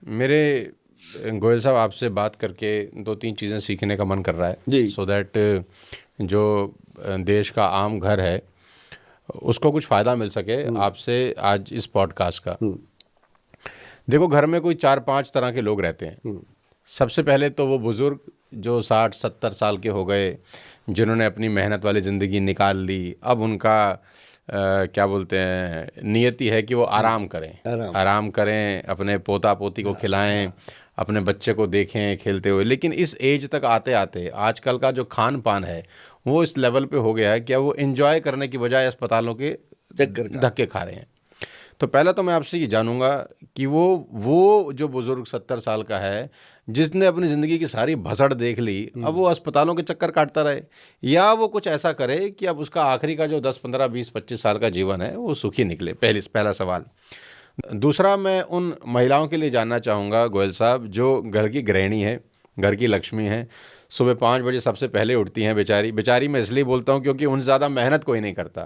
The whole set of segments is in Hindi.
मेरे गोयल साहब आपसे बात करके दो तीन चीज़ें सीखने का मन कर रहा है जी। सो दैट जो देश का आम घर है उसको कुछ फ़ायदा मिल सके आपसे आज इस पॉडकास्ट का। देखो, घर में कोई 4-5 तरह के लोग रहते हैं। सबसे पहले तो वो बुज़ुर्ग जो 60-70 साल के हो गए, जिन्होंने अपनी मेहनत वाली ज़िंदगी निकाल ली। अब उनका क्या बोलते हैं, नियति है कि वो आराम करें, आराम करें, अपने पोता पोती को खिलाएं, अपने बच्चे को देखें खेलते हुए। लेकिन इस एज तक आते आते आजकल का जो खान पान है वो इस लेवल पे हो गया है कि अब वो एंजॉय करने की बजाय अस्पतालों के धक्के खा रहे हैं। तो पहला तो मैं आपसे ये जानूंगा कि वो जो बुजुर्ग 70 साल का है, जिसने अपनी ज़िंदगी की सारी भसड़ देख ली, अब वो अस्पतालों के चक्कर काटता रहे, या वो कुछ ऐसा करे कि अब उसका आखिरी का जो 10-15-20-25 साल का जीवन है वो सुखी निकले। पहला सवाल। दूसरा, मैं उन महिलाओं के लिए जानना चाहूँगा गोयल साहब, जो घर की गृहिणी है, घर की लक्ष्मी है, सुबह 5 बजे सबसे पहले उठती हैं। बेचारी बेचारी मैं इसलिए बोलता हूँ क्योंकि उनसे ज़्यादा मेहनत कोई नहीं करता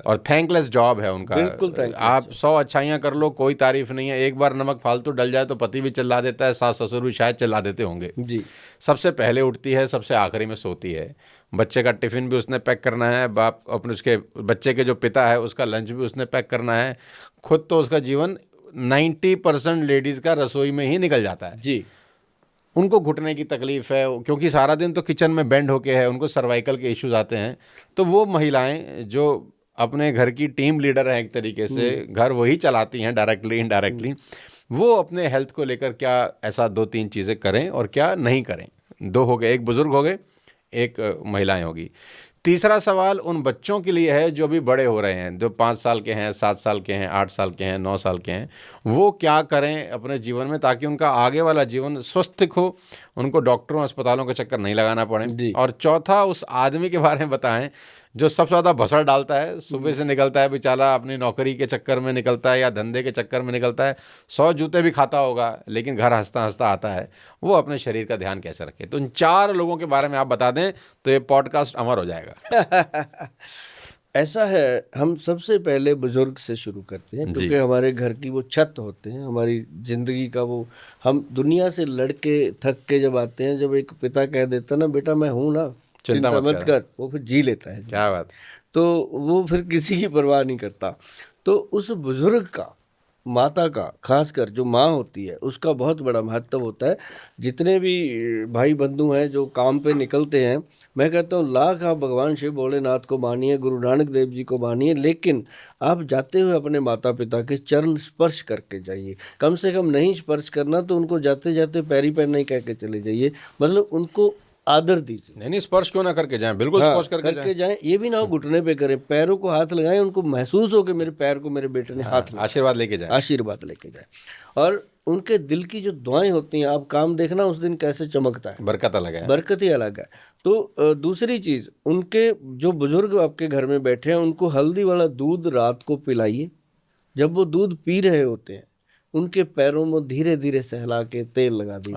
और थैंकलेस जॉब है उनका। बिल्कुल थैंकलेस आप 100 अच्छाइयाँ कर लो, कोई तारीफ नहीं है। एक बार नमक फालतू डल जाए तो पति भी चिल्ला देता है, सास ससुर भी शायद चिल्ला देते होंगे। जी। सबसे पहले उठती है, सबसे आखिरी में सोती है। बच्चे का टिफ़िन भी उसने पैक करना है, बाप अपने उसके बच्चे के जो पिता है उसका लंच भी उसने पैक करना है। खुद तो उसका जीवन 90% लेडीज़ का रसोई में ही निकल जाता है। जी। उनको घुटने की तकलीफ़ है क्योंकि सारा दिन तो किचन में बेंड होके है, उनको सर्वाइकल के इश्यूज आते हैं। तो वो महिलाएं जो अपने घर की टीम लीडर हैं, एक तरीके से घर वही चलाती हैं डायरेक्टली इनडायरेक्टली, वो अपने हेल्थ को लेकर क्या ऐसा 2-3 चीज़ें करें और क्या नहीं करें। 2 हो गए, एक बुज़ुर्ग हो गए, एक महिलाएं होगी। तीसरा सवाल उन बच्चों के लिए है जो भी बड़े हो रहे हैं, जो 5 साल के हैं, 7 साल के हैं, 8 साल के हैं, 9 साल के हैं। वो क्या करें अपने जीवन में ताकि उनका आगे वाला जीवन स्वस्थ हो, उनको डॉक्टरों अस्पतालों का चक्कर नहीं लगाना पड़े। और चौथा, उस आदमी के बारे में बताएं जो सबसे ज़्यादा भसड़ डालता है, सुबह से निकलता है बेचारा, अपनी नौकरी के चक्कर में निकलता है या धंधे के चक्कर में निकलता है, 100 जूते भी खाता होगा लेकिन घर हंसता हंसता आता है। वो अपने शरीर का ध्यान कैसे रखे? तो इन 4 लोगों के बारे में आप बता दें तो ये पॉडकास्ट अमर हो जाएगा। ऐसा है, हम सबसे पहले बुजुर्ग से शुरू करते हैं क्योंकि हमारे घर की वो छत होते हैं, हमारी जिंदगी का वो। हम दुनिया से लड़के थक के जब आते हैं, जब एक पिता कह देता ना, बेटा मैं हूं ना, चिंता मत कर, वो फिर जी लेता है। क्या बात। तो वो फिर किसी की परवाह नहीं करता। तो उस बुजुर्ग का, माता का, खासकर जो माँ होती है, उसका बहुत बड़ा महत्व होता है। जितने भी भाई बंधु हैं जो काम पे निकलते हैं, मैं कहता हूँ लाख आप भगवान शिव भोलेनाथ को मानिए, गुरु नानक देव जी को मानिए, लेकिन आप जाते हुए अपने माता पिता के चरण स्पर्श करके जाइए। कम से कम नहीं स्पर्श करना तो उनको जाते जाते पैरी पैर नहीं कह के चले जाइए, मतलब उनको आदर दीजिए। नहीं, स्पर्श क्यों ना करके जाएं, बिल्कुल स्पर्श करके जाएं। ये भी ना हो घुटने पे करें, पैरों को हाथ लगाएं, उनको महसूस हो कि मेरे पैर को मेरे बेटे ने हाथ लगाया, आशीर्वाद लेके जाएं। आशीर्वाद लेके जाएं। और उनके दिल की जो दुआएं होती हैं, आप काम देखना उस दिन कैसे चमकता है, बरकत अलग है, बरकत ही अलग है। तो दूसरी चीज, उनके जो बुजुर्ग आपके घर में बैठे हैं, उनको हल्दी वाला दूध रात को पिलाइए। जब वो दूध पी रहे होते हैं, उनके पैरों में धीरे धीरे सहला के तेल लगा दीजिए।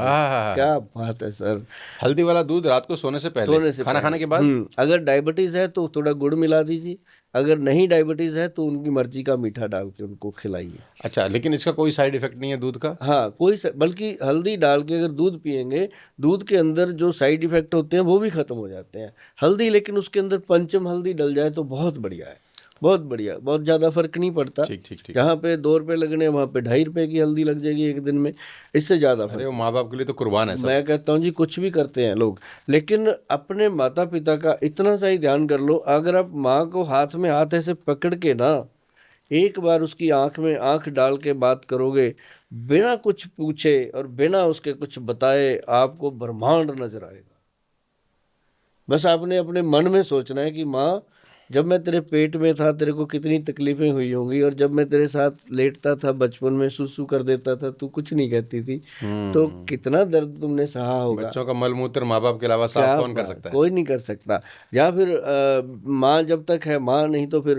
क्या बात है सर। हल्दी वाला दूध रात को सोने से पहले, खाना खाने के बाद। अगर डायबिटीज है तो थोड़ा गुड़ मिला दीजिए, अगर नहीं डायबिटीज है तो उनकी मर्जी का मीठा डाल के उनको खिलाइए। अच्छा, लेकिन इसका कोई साइड इफेक्ट नहीं है दूध का? हाँ, बल्कि हल्दी डाल के अगर दूध पियेंगे, दूध के अंदर जो साइड इफेक्ट होते हैं वो भी खत्म हो जाते हैं। हल्दी, लेकिन उसके अंदर पंचम हल्दी डल जाए तो बहुत बढ़िया है, बहुत बढ़िया, बहुत ज़्यादा फर्क नहीं पड़ता। ठीक। जहाँ पे 2 रुपये लगने, वहाँ पे 2.5 रुपये की हल्दी लग जाएगी एक दिन में, इससे ज़्यादा फर्क। वो माँ बाप के लिए तो कुर्बान है सब। मैं कहता हूँ जी, कुछ भी करते हैं लोग, लेकिन अपने माता पिता का इतना सा ही ध्यान कर लो। अगर आप माँ को हाथ में हाथ ऐसे पकड़ के ना, एक बार उसकी आंख में आंख डाल के बात करोगे, बिना कुछ पूछे और बिना उसके कुछ बताए, आपको ब्रह्मांड नजर आएगा। बस आपने अपने मन में सोचना है कि माँ, जब मैं तेरे पेट में था तेरे को कितनी तकलीफें हुई होंगी, और जब मैं तेरे साथ लेटता था बचपन में, सुसु कर देता था, तू कुछ नहीं कहती थी, तो कितना दर्द तुमने सहा होगा। बच्चों का मलमूत्र माँ बाप के अलावा साफ कौन कर सकता है? कोई नहीं कर सकता। या फिर माँ जब तक है माँ, नहीं तो फिर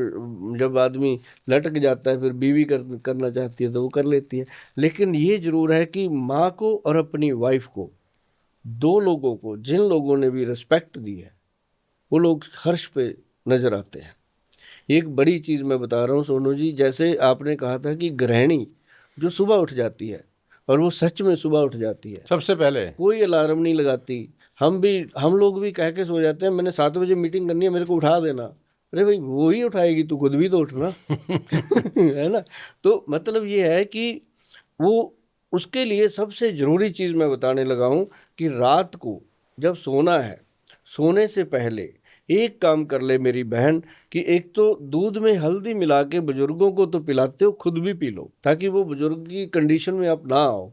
जब आदमी लटक जाता है, फिर बीवी करना चाहती है तो वो कर लेती है। लेकिन ये जरूर है कि माँ को और अपनी वाइफ को, 2 लोगों को, जिन लोगों ने भी रिस्पेक्ट दी है, वो लोग हर्ष पे नजर आते हैं। एक बड़ी चीज मैं बता रहा हूँ सोनू जी, जैसे आपने कहा था कि गृहिणी जो सुबह उठ जाती है, और वो सच में सुबह उठ जाती है, सबसे पहले कोई अलार्म नहीं लगाती। हम लोग भी कह के सो जाते हैं, मैंने 7 बजे मीटिंग करनी है, मेरे को उठा देना। अरे भाई वो ही उठाएगी, तू खुद भी तो उठना है ना। तो मतलब ये है कि वो उसके लिए सबसे जरूरी चीज मैं बताने लगा हूं कि रात को जब सोना है, सोने से पहले एक काम कर ले मेरी बहन कि एक तो दूध में हल्दी मिला के बुजुर्गों को तो पिलाते हो, खुद भी पी लो, ताकि वो बुजुर्ग की कंडीशन में आप ना आओ।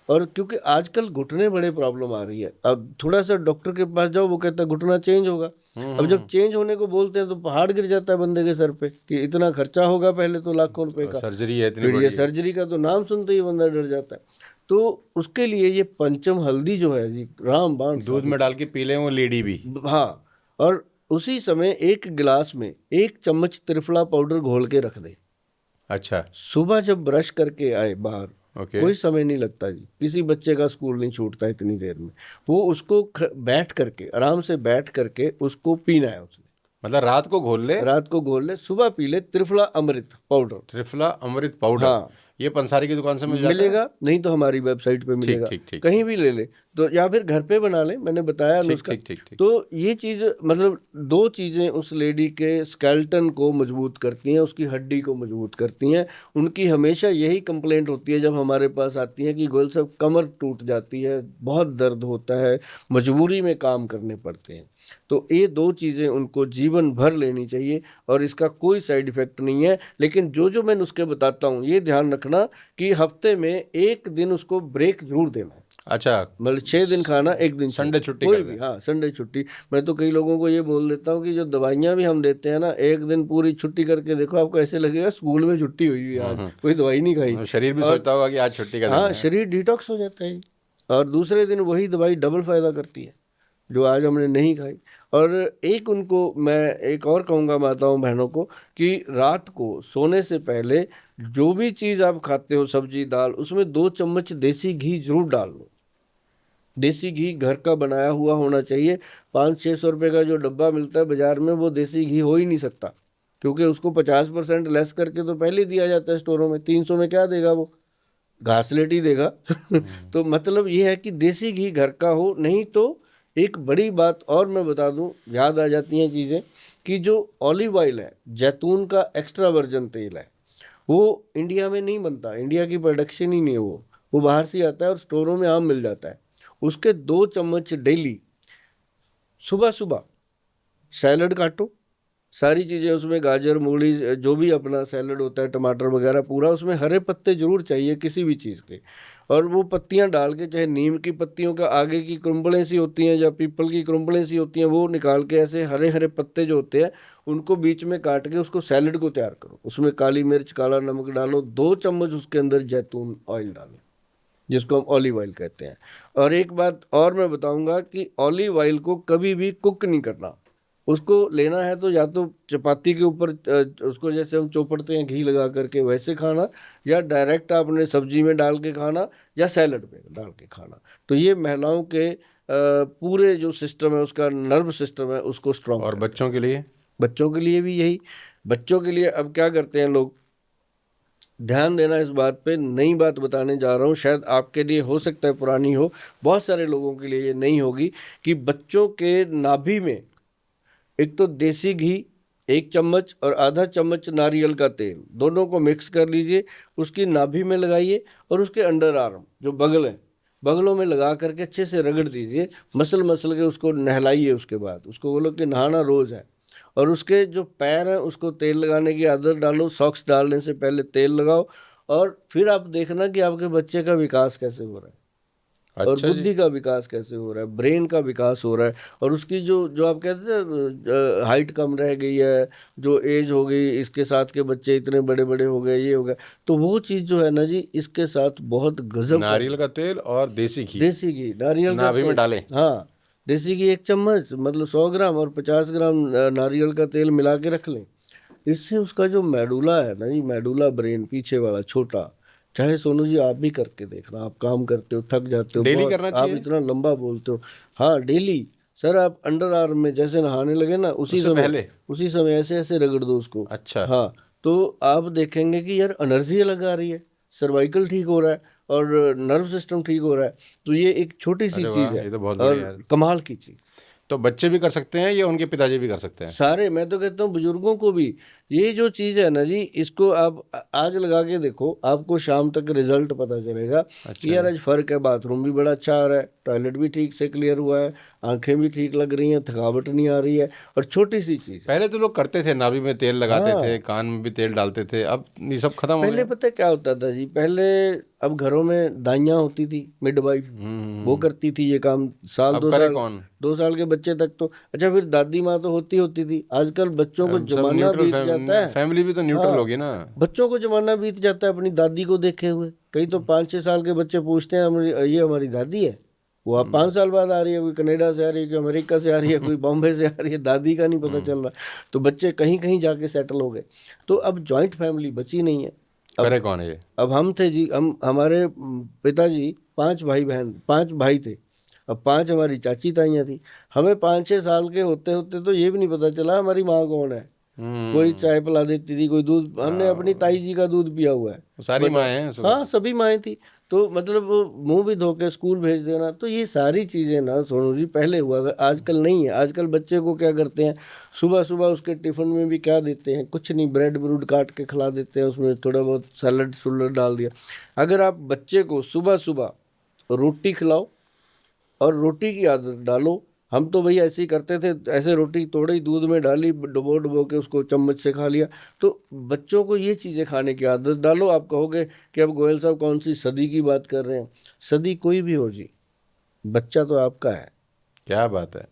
और क्योंकि आजकल घुटने बड़े प्रॉब्लम आ रही है, अब थोड़ा सा डॉक्टर के पास जाओ, वो कहता है घुटना चेंज होगा। अब जब चेंज होने को बोलते हैं तो पहाड़ गिर जाता है बंदे के सर पे कि इतना खर्चा होगा पहले तो लाखों रुपए का, सर्जरी है इतनी फिर ये बड़ी। सर्जरी का तो नाम सुनते ही बंदा डर जाता है। तो उसके लिए ये पंचम हल्दी जो है जी, रामबाण दूध में डाल के पी लें वो लेडी भी। हाँ, और उसी समय 1 गिलास में 1 चम्मच त्रिफला पाउडर घोल के रख दे। अच्छा, सुबह जब ब्रश करके आए बाहर, ओके। कोई समय नहीं लगता जी, किसी बच्चे का स्कूल नहीं छूटता इतनी देर में। वो उसको बैठ करके, आराम से बैठ करके उसको पीना है उसने। मतलब रात को घोल ले, रात को घोल ले, सुबह पी ले त्रिफला अमृत पाउडर। त्रिफला अमृत पाउडर। हाँ, ये पंसारी की दुकान से मिल जाता है? मिलेगा, नहीं तो हमारी वेबसाइट पे मिलेगा, ठीक ठीक। कहीं भी ले ले तो, या फिर घर पे बना ले, मैंने बताया नुस्खा। ठीक। तो ये चीज मतलब 2 चीजें उस लेडी के स्केल्टन को मजबूत करती हैं, उसकी हड्डी को मजबूत करती हैं। उनकी हमेशा यही कंप्लेंट होती है जब हमारे पास आती है कि गोयल साहब कमर टूट जाती है, बहुत दर्द होता है, मजबूरी में काम करने पड़ते हैं। तो ये 2 चीज़ें उनको जीवन भर लेनी चाहिए और इसका कोई साइड इफेक्ट नहीं है। लेकिन जो मैं नुस्खे बताता हूँ ये ध्यान रखना कि हफ्ते में 1 दिन उसको ब्रेक जरूर देना है। अच्छा, मतलब 6 दिन खाना, 1 दिन संडे छुट्टी कोई कर भी, दें। हाँ संडे छुट्टी। मैं तो कई लोगों को ये बोल देता हूँ कि जो दवाइयाँ भी हम देते हैं ना, 1 दिन पूरी छुट्टी करके देखो, आपको ऐसे लगेगा स्कूल में छुट्टी हुई है, आज कोई दवाई नहीं खाई। शरीर भी सोचता होगा कि आज छुट्टी का दिन हाँ, है। शरीर डिटॉक्स हो जाता है और दूसरे दिन वही दवाई डबल फायदा करती है जो आज हमने नहीं खाई। और एक उनको मैं एक और कहूँगा माताओं बहनों को कि रात को सोने से पहले जो भी चीज़ आप खाते हो, सब्जी दाल, उसमें 2 चम्मच देसी घी जरूर डाल लो। देसी घी घर का बनाया हुआ होना चाहिए। 500-600 रुपये का जो डब्बा मिलता है बाजार में, वो देसी घी हो ही नहीं सकता, क्योंकि उसको 50% लेस करके तो पहले दिया जाता है स्टोरों में। 300 में क्या देगा वो, घासलेट ही देगा तो मतलब ये है कि देसी घी घर का हो। नहीं तो एक बड़ी बात और मैं बता दूं, याद आ जाती हैं चीज़ें, कि जो ऑलिव ऑयल है, जैतून का एक्स्ट्रा वर्जन तेल है, वो इंडिया में नहीं बनता, इंडिया की प्रोडक्शन ही नहीं है वो बाहर से आता है और स्टोरों में आम मिल जाता है। उसके 2 चम्मच डेली सुबह सुबह सैलड काटो, सारी चीज़ें उसमें, गाजर मूली जो भी अपना सैलड होता है, टमाटर वगैरह पूरा, उसमें हरे पत्ते जरूर चाहिए किसी भी चीज़ के। और वो पत्तियां डाल के, चाहे नीम की पत्तियों का आगे की क्रम्बलें सी होती हैं या पीपल की क्रम्बलें सी होती हैं, वो निकाल के ऐसे हरे हरे पत्ते जो होते हैं उनको बीच में काट के उसको सैलड को तैयार करो। उसमें काली मिर्च, काला नमक डालो, 2 चम्मच उसके अंदर जैतून ऑयल डालो, जिसको हम ऑलिव ऑयल कहते हैं। और एक बात और मैं बताऊंगा कि ऑलिव ऑयल को कभी भी कुक नहीं करना। उसको लेना है तो या तो चपाती के ऊपर उसको जैसे हम चौपड़ते हैं घी लगा करके वैसे खाना, या डायरेक्ट आपने सब्जी में डाल के खाना, या सैलड में डाल के खाना। तो ये महिलाओं के पूरे जो सिस्टम है, उसका नर्व सिस्टम है, उसको स्ट्रॉन्ग। और बच्चों के लिए? बच्चों के लिए भी यही। बच्चों के लिए अब क्या करते हैं लोग, ध्यान देना इस बात पे, नई बात बताने जा रहा हूँ, शायद आपके लिए हो सकता है पुरानी हो, बहुत सारे लोगों के लिए ये नहीं होगी, कि बच्चों के नाभि में एक तो देसी घी 1 चम्मच और आधा चम्मच नारियल का तेल, दोनों को मिक्स कर लीजिए, उसकी नाभि में लगाइए और उसके अंडर आर्म जो बगल है, बगलों में लगा करके अच्छे से रगड़ दीजिए, मसल के उसको नहलाइए। उसके बाद उसको बोलो कि नहाना रोज़ है। और उसके जो पैर हैं उसको तेल लगाने की आदत डालो, सॉक्स डालने से पहले तेल लगाओ, और फिर आप देखना कि आपके बच्चे का विकास कैसे हो रहा है। और अच्छा बुद्धि का विकास कैसे हो रहा है, ब्रेन का विकास हो रहा है, और उसकी जो आप कहते हैं हाइट कम रह गई है, जो एज हो गई, इसके साथ के बच्चे इतने बड़े बड़े हो गए, ये हो गया, तो वो चीज़ जो है ना जी, इसके साथ बहुत गजब। नारियल का तेल और देसी घी, देसी घी, नारियल का नाभि में तेल, डालें। हाँ, देसी घी 1 चम्मच मतलब 100 ग्राम, और 50 ग्राम नारियल का तेल मिला के रख लें। इससे उसका जो मेडुला है ना जी, मेडुला ब्रेन पीछे वाला छोटा, चाहे सोनू जी आप भी करके देखना, आप काम करते हो, थक जाते हो, डेली करना आप चाहिए? इतना लंबा बोलते हो। हाँ डेली सर, आप अंडर आर्म में जैसे नहाने लगे ना, उसी समय ऐसे ऐसे रगड़ दो उसको। अच्छा। हाँ, तो आप देखेंगे कि यार एनर्जी अलग आ रही है, सर्वाइकल ठीक हो रहा है, और नर्व सिस्टम ठीक हो रहा है। तो ये एक छोटी सी अरे चीज़ वाह, है ये तो बहुत बढ़िया और है। कमाल की चीज़। तो बच्चे भी कर सकते हैं या उनके पिताजी भी कर सकते हैं? सारे, मैं तो कहता हूँ बुजुर्गों को भी। ये जो चीज़ है ना जी, इसको आप आज लगा के देखो, आपको शाम तक रिजल्ट पता चलेगा अच्छा कि यार जी। आज फर्क है, बाथरूम भी बड़ा अच्छा आ रहा है, टॉयलेट भी ठीक से क्लियर हुआ है, आंखें भी ठीक लग रही हैं, थकावट नहीं आ रही है। और छोटी सी चीज़ है। पहले तो लोग करते थे, नाभि में तेल लगाते थे, हाँ, कान में भी तेल डालते थे, अब ये सब खत्म हो पहले गया। पता है क्या होता था जी, पहले अब घरों में दाइयाँ होती थी, मिडवाइफ, वो करती थी ये काम साल अब दो करे साल कौन? 2 साल के बच्चे तक तो। अच्छा, फिर दादी माँ तो होती थी। आजकल बच्चों को अब सब जमाना न्यूट्रल बीत जाता है। फैमिली भी तो न्यूट्रल हाँ, होगी ना। बच्चों को जमाना बीत जाता है अपनी दादी को देखे हुए। कई तो 5-6 साल के बच्चे पूछते हैं ये हमारी दादी है। वो अब 5 साल बाद आ रही है, कोई कनाडा से आ रही है, कोई अमेरिका से आ रही है, कोई बॉम्बे से आ रही है, दादी का नहीं पता चल रहा। तो बच्चे कहीं कहीं जाके सेटल हो गए। तो अब जॉइंट फैमिली बची नहीं है। करे अब कौन है ये? अब हम थे जी, हमारे पिताजी 5 भाई थे। अब 5 हमारी चाची ताइयाँ थी। हमें 5-6 साल के होते होते तो ये भी नहीं पता चला हमारी माँ कौन है। कोई चाय पिला देती थी, कोई दूध, हमने अपनी ताई जी का दूध पिया हुआ है। सारी बताओ। माएँ हैं हाँ, सभी माएँ थी। तो मतलब वो मुंह भी धो के स्कूल भेज देना। तो ये सारी चीज़ें ना सोनू जी पहले हुआ, आजकल नहीं है। आजकल बच्चे को क्या करते हैं, सुबह सुबह उसके टिफिन में भी क्या देते हैं, कुछ नहीं, ब्रेड ब्रूड काट के खिला देते हैं, उसमें थोड़ा बहुत सैलड सुलड डाल दिया। अगर आप बच्चे को सुबह सुबह रोटी खिलाओ और रोटी की आदत डालो, हम तो भैया ऐसे ही करते थे, ऐसे रोटी तोड़ी, दूध में डाली, डुबो डुबो के उसको चम्मच से खा लिया। तो बच्चों को ये चीज़ें खाने की आदत डालो। आप कहोगे कि अब गोयल साहब कौन सी सदी की बात कर रहे हैं। सदी कोई भी हो जी, बच्चा तो आपका है। क्या बात है।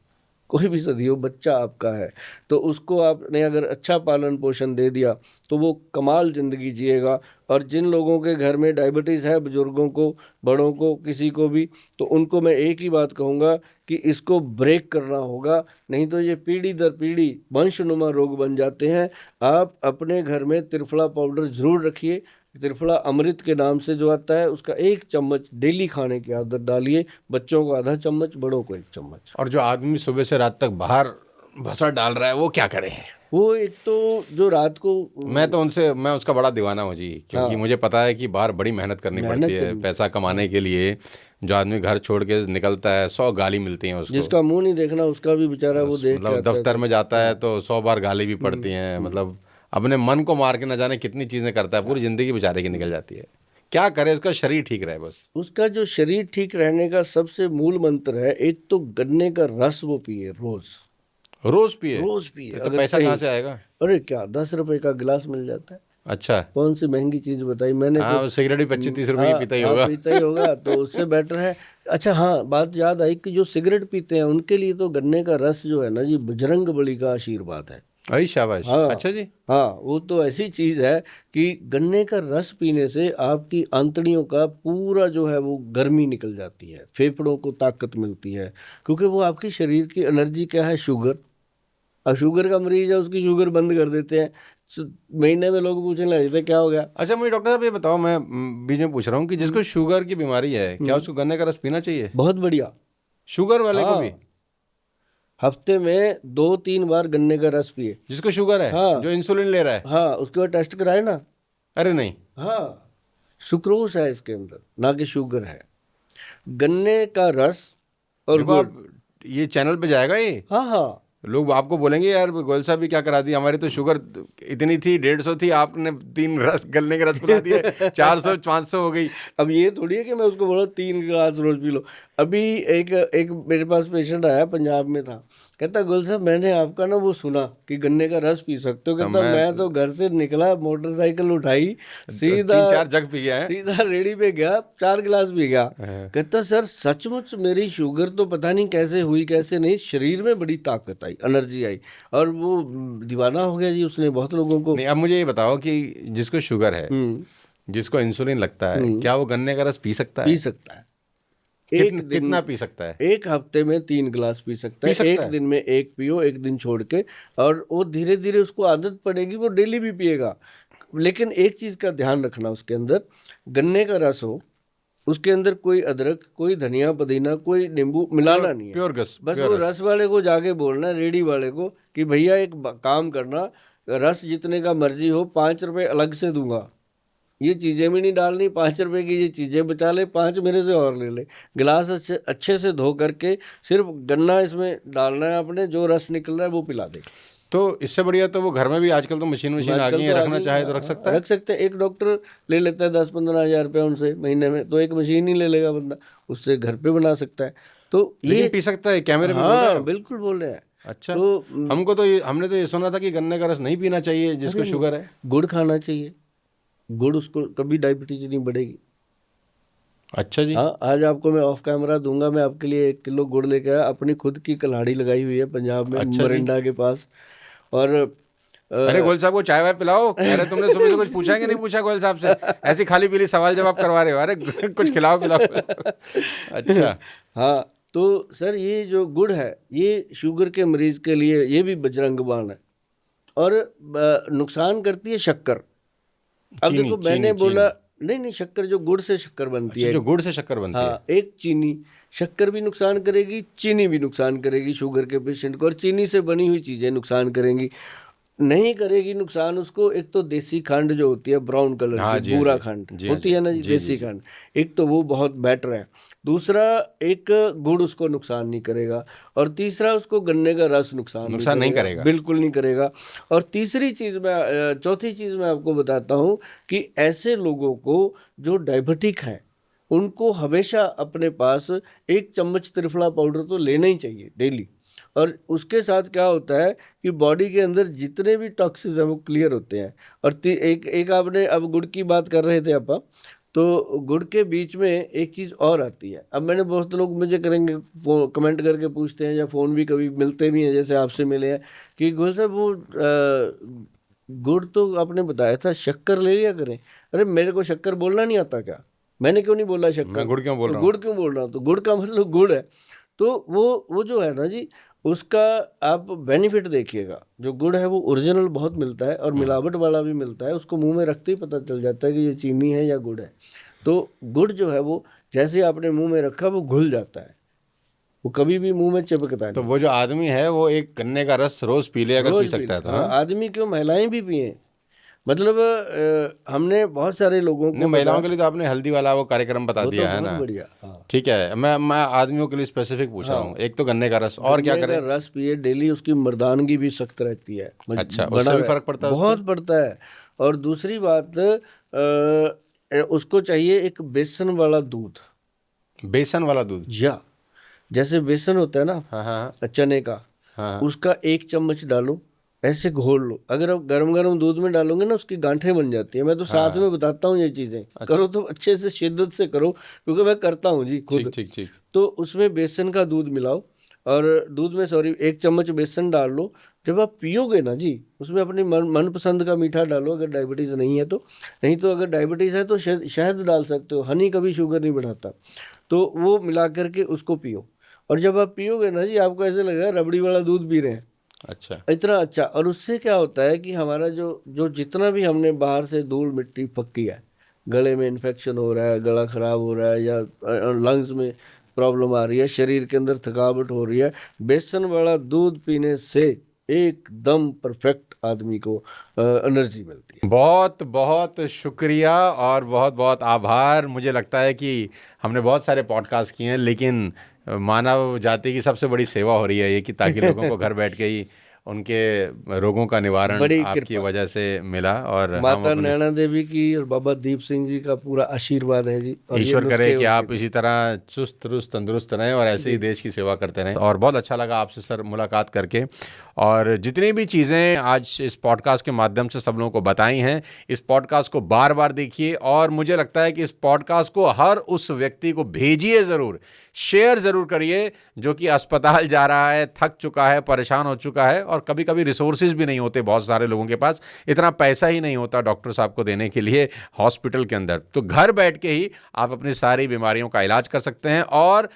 कोई भी सदी हो, बच्चा आपका है। तो उसको आपने अगर अच्छा पालन पोषण दे दिया तो वो कमाल जिंदगी जिएगा। और जिन लोगों के घर में डायबिटीज़ है, बुजुर्गों को, बड़ों को, किसी को भी, तो उनको मैं एक ही बात कहूँगा कि इसको ब्रेक करना होगा, नहीं तो ये पीढ़ी दर पीढ़ी वंशनुमा रोग बन जाते हैं। आप अपने घर में त्रिफला पाउडर जरूर रखिए। त्रिफला अमृत के नाम से जो आता है, उसका 1 चम्मच डेली खाने की आदत डालिए। बच्चों को आधा चम्मच, बड़ों को 1 चम्मच। और जो आदमी सुबह से रात तक बाहर भसड़ डाल रहा है वो क्या करे? वो एक तो जो रात को, मैं उसका बड़ा दीवाना हूँ जी, क्योंकि हाँ, मुझे पता है कि बाहर बड़ी मेहनत करनी पड़ती मेहनत है करनी, पैसा कमाने के लिए। जो आदमी घर छोड़ के निकलता है 100 गाली मिलती हैं उसको। जिसका मुंह नहीं देखना उसका भी बेचारा वो देख के मतलब आता है। दफ्तर में जाता है तो 100 बार गाली भी हम्म, पड़ती हैं। मतलब अपने मन को मार के न जाने कितनी चीज़ें करता है, पूरी ज़िंदगी बेचारे की निकल जाती है। क्या करे, उसका शरीर ठीक रहे बस। उसका जो शरीर ठीक रहने का सबसे मूल मंत्र है, एक तो गन्ने का रस वो पिए रोज। रोज़ पिए? रोज पिए। तो अगर पैसा कहीं, कहाँ से आएगा? अरे क्या 10 रुपए का गिलास मिल जाता है। अच्छा। कौन सी महंगी चीज बताई मैंने हाँ, तो। वो सिगरेट भी 25-30 रुपए की हाँ पीता ही हाँ, होगा। पीता ही होगा, तो उससे बेटर है। अच्छा हाँ, बात याद आई कि जो सिगरेट पीते हैं उनके लिए तो गन्ने का रस जो है ना जी, बजरंग बली का आशीर्वाद है। अरे शाबाश। हाँ अच्छा जी। हाँ, वो तो ऐसी चीज है कि गन्ने का रस पीने से आपकी आंतड़ियों का पूरा जो है वो गर्मी निकल जाती है, फेफड़ों को ताकत मिलती है। क्योंकि वो आपकी शरीर की एनर्जी क्या है, शुगर। अब शुगर का मरीज है, उसकी शुगर बंद कर देते हैं। महीने में लोग पूछने लगे थे क्या हो गया। अच्छा, मुझे डॉक्टर साहब ये बताओ, मैं बीच में पूछ रहा हूँ कि जिसको शुगर की बीमारी है, क्या उसको गन्ने का रस पीना चाहिए? बहुत बढ़िया। शुगर वाले को भी? हाँ, हफ्ते में 2-3 बार गन्ने का रस पिए। जिसको शुगर है, हाँ जो इंसुलिन ले रहा है? हाँ, उसके बाद टेस्ट कराए ना। अरे नहीं। हाँ, सुक्रोज है इसके अंदर, ना कि शुगर है। गन्ने का रस और देखो गुड़। आप, ये चैनल पे जाएगा ये, हाँ हाँ, लोग आपको बोलेंगे यार गोयल साहब भी क्या करा दिया, हमारी तो शुगर इतनी थी 150 थी, आपने 3 रस गन्ने के रस पिला दिए 400-500 हो गई। अब ये थोड़ी है कि मैं उसको बोला 3 गिलास रोज पी लो। अभी एक एक मेरे पास पेशेंट आया, पंजाब में था। कहता गुल साहब मैंने आपका ना वो सुना कि गन्ने का रस पी सकते हो। कहता मैं तो घर से निकला, मोटरसाइकिल उठाई, सीधा 3-4 जग पी गया है। सीधा रेडी पे गया, 4 गिलास पी गया। हाँ। कहता सर सचमुच मेरी शुगर तो पता नहीं कैसे हुई कैसे नहीं, शरीर में बड़ी ताकत आई, एनर्जी आई, और वो दीवाना हो गया जी, उसने बहुत लोगों को। नहीं, अब मुझे ये बताओ कि जिसको शुगर है, हम्म, जिसको इंसुलिन लगता है, क्या वो गन्ने का रस पी सकता पी है? सकता है। एक दिन, कितना पी सकता है? एक हफ्ते में 3 गिलास पी सकता पी है। सकता एक है? दिन में 1 पियो, एक दिन छोड़ के, और वो धीरे धीरे उसको आदत पड़ेगी, वो डेली भी पिएगा। लेकिन एक चीज का ध्यान रखना, उसके अंदर गन्ने का रस हो, उसके अंदर कोई अदरक, कोई धनिया पुदीना, कोई नींबू मिलाना नहीं है। प्योर रस, बस प्योर वो रस। रस वाले को जाके बोलना, रेडी वाले को, कि भैया एक काम करना, रस जितने का मर्जी हो 5 रुपए अलग से दूंगा, ये चीज़ें भी नहीं डालनी, 5 रुपए की ये चीज़ें बचा ले, 5 मेरे से और ले ले। गिलास अच्छे से धो करके सिर्फ गन्ना इसमें डालना है आपने, जो रस निकल रहा है वो पिला दे। तो इससे बढ़िया तो वो घर में भी आजकल तो मशीन आ गई है, रखना चाहे तो रख सकता है। रख सकते हैं। एक डॉक्टर ले लेता है 10-15 हज़ार रुपये उनसे महीने में, तो एक मशीन ही ले लेगा बंदा, उससे घर पे बना सकता है। तो लेकिन ये पी सकता है, कैमरे में बोल रहे हो? बिल्कुल बोल रहे हैं। अच्छा, तो हमने तो ये सुना था कि गन्ने का रस नहीं पीना चाहिए जिसको शुगर है। गुड़ खाना चाहिए, गुड़ उसको कभी डायबिटीज नहीं बढ़ेगी। अच्छा जी। हाँ, आज आपको मैं ऑफ कैमरा दूंगा, मैं आपके लिए 1 किलो गुड़ लेके आया, अपनी खुद की कल्हाड़ी लगाई हुई है पंजाब में, अच्छा मोरिंडा के पास। और अरे गोयल साहब को चाय वाय पिलाओ। कह रहे तुमने सुबह से कुछ पूछा कि नहीं पूछा गोयल साहब से? ऐसी खाली पीली सवाल जवाब करवा रहे हो। अरे कुछ खिलाओ पिलाओ। अच्छा। हाँ, तो सर ये जो गुड़ है ये शुगर के मरीज के लिए ये भी बजरंग बाण है। और नुकसान करती है शक्कर। अब देखो मैंने बोला नहीं, शक्कर जो गुड़ से शक्कर बनती है, जो गुड़ से शक्कर बनती है। हाँ, एक चीनी शक्कर भी नुकसान करेगी, चीनी भी नुकसान करेगी शुगर के पेशेंट को, और चीनी से बनी हुई चीज़ें नुकसान करेंगी। नहीं करेगी नुकसान उसको, एक तो देसी खंड जो होती है ब्राउन कलर की, बूरा खंड होती है ना जी, देसी खंड, एक तो वो बहुत बेटर है। दूसरा, एक गुड़ उसको नुकसान नहीं करेगा, और तीसरा उसको गन्ने का रस नुकसान नहीं करेगा, बिल्कुल नहीं करेगा। और चौथी चीज़ मैं आपको बताता हूँ कि ऐसे लोगों को जो डायबिटिक है उनको हमेशा अपने पास 1 चम्मच त्रिफला पाउडर तो लेना ही चाहिए डेली। और उसके साथ क्या होता है कि बॉडी के अंदर जितने भी टॉक्सिन्स हैं वो क्लियर होते हैं। और एक आपने अब गुड़ की बात कर रहे थे आप, तो गुड़ के बीच में एक चीज़ और आती है। अब मैंने बहुत लोग मुझे करेंगे कमेंट करके पूछते हैं, या फ़ोन भी कभी मिलते भी हैं, जैसे आपसे मिले हैं, कि गोल साहब वो गुड़ तो आपने बताया था शक्कर ले लिया करें। अरे मेरे को शक्कर बोलना नहीं आता क्या? मैंने क्यों नहीं बोला शक्कर? मैं गुड़ क्यों बोल रहा हूँ? गुड़ क्यों बोल रहा हूँ? तो गुड़ का मतलब गुड़ है। तो वो जो है ना जी, उसका आप बेनिफिट देखिएगा। जो गुड़ है वो ओरिजिनल बहुत मिलता है, और मिलावट वाला भी मिलता है। उसको मुंह में रखते ही पता चल जाता है कि ये चीनी है या गुड़ है। तो गुड़ जो है वो जैसे आपने मुंह में रखा वो घुल जाता है, वो कभी भी मुंह में चिपकता नहीं। तो वो जो आदमी है वो एक गन्ने का रस रोज पी ले, अगर पी सकता है तो। हाँ, आदमी क्यों, महिलाएं भी पिए। मतलब हमने बहुत सारे लोगों को, महिलाओं के लिए तो आपने हल्दी वाला वो कार्यक्रम बता दिया है ना, बढ़िया। हाँ, ठीक है। मैं आदमियों के लिए स्पेसिफिक पूछ रहा हूँ। एक तो गन्ने का रस, और क्या करें? रस पिए डेली, उसकी मर्दानगी भी सख्त रहती है। अच्छा, उससे भी फर्क पड़ता है? बहुत पड़ता है। और दूसरी बात, उसको चाहिए एक बेसन वाला दूध। बेसन वाला दूध? या जैसे बेसन होता है ना, हाँ, चने का, उसका 1 चम्मच डालो, ऐसे घोल लो। अगर आप गरम गरम दूध में डालोगे ना, उसकी गांठें बन जाती है। मैं तो साथ में बताता हूँ ये चीज़ें। करो तो अच्छे से शिद्दत से करो, क्योंकि मैं करता हूँ जी खुद। ठीक। तो उसमें बेसन का दूध मिलाओ, और दूध में 1 चम्मच बेसन डाल लो। जब आप पियोगे ना जी, उसमें अपनी मनपसंद का मीठा डालो, अगर डायबिटीज़ नहीं है तो। नहीं तो अगर डायबिटीज़ है तो शहद डाल सकते हो, हनी कभी शुगर नहीं बढ़ाता। तो वो मिला करके उसको पियो, और जब आप पियोगे ना जी, आपको ऐसे लगेगा रबड़ी वाला दूध पी रहे हैं। अच्छा, इतना अच्छा। और उससे क्या होता है कि हमारा जो जितना भी हमने बाहर से धूल मिट्टी पक्की है, गले में इन्फेक्शन हो रहा है, गला खराब हो रहा है, या लंग्स में प्रॉब्लम आ रही है, शरीर के अंदर थकावट हो रही है, बेसन वाला दूध पीने से एकदम परफेक्ट आदमी को एनर्जी मिलती है। बहुत बहुत शुक्रिया और बहुत बहुत आभार। मुझे लगता है कि हमने बहुत सारे पॉडकास्ट किए हैं, लेकिन मानव जाति की सबसे बड़ी सेवा हो रही है ये, कि ताकि लोगों को घर बैठ के ही उनके रोगों का निवारण आपकी वजह से मिला। और माता नैना देवी की और बाबा दीप सिंह जी का पूरा आशीर्वाद है जी। और ईश्वर करे कि आप इसी तरह चुस्त दुरुस्त तंदुरुस्त रहें और ऐसे ही देश की सेवा करते रहें। और बहुत अच्छा लगा आपसे सर मुलाकात करके, और जितनी भी चीज़ें आज इस पॉडकास्ट के माध्यम से सब लोगों को बताई हैं, इस पॉडकास्ट को बार बार देखिए। और मुझे लगता है कि इस पॉडकास्ट को हर उस व्यक्ति को भेजिए ज़रूर, शेयर ज़रूर करिए जो कि अस्पताल जा रहा है, थक चुका है, परेशान हो चुका है, और कभी कभी रिसोर्सेज भी नहीं होते बहुत सारे लोगों के पास, इतना पैसा ही नहीं होता डॉक्टर साहब को देने के लिए हॉस्पिटल के अंदर। तो घर बैठ के ही आप अपनी सारी बीमारियों का इलाज कर सकते हैं, और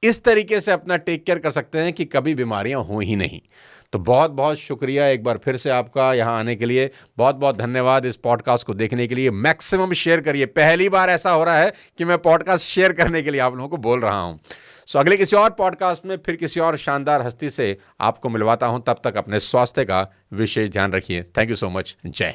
इस तरीके से अपना टेक केयर कर सकते हैं कि कभी बीमारियां हो ही नहीं। तो बहुत बहुत शुक्रिया एक बार फिर से आपका यहाँ आने के लिए। बहुत बहुत धन्यवाद इस पॉडकास्ट को देखने के लिए। मैक्सिमम शेयर करिए। पहली बार ऐसा हो रहा है कि मैं पॉडकास्ट शेयर करने के लिए आप लोगों को बोल रहा हूँ। सो अगले किसी और पॉडकास्ट में फिर किसी और शानदार हस्ती से आपको मिलवाता हूँ। तब तक अपने स्वास्थ्य का विशेष ध्यान रखिए। Thank you so much. जय हिंद।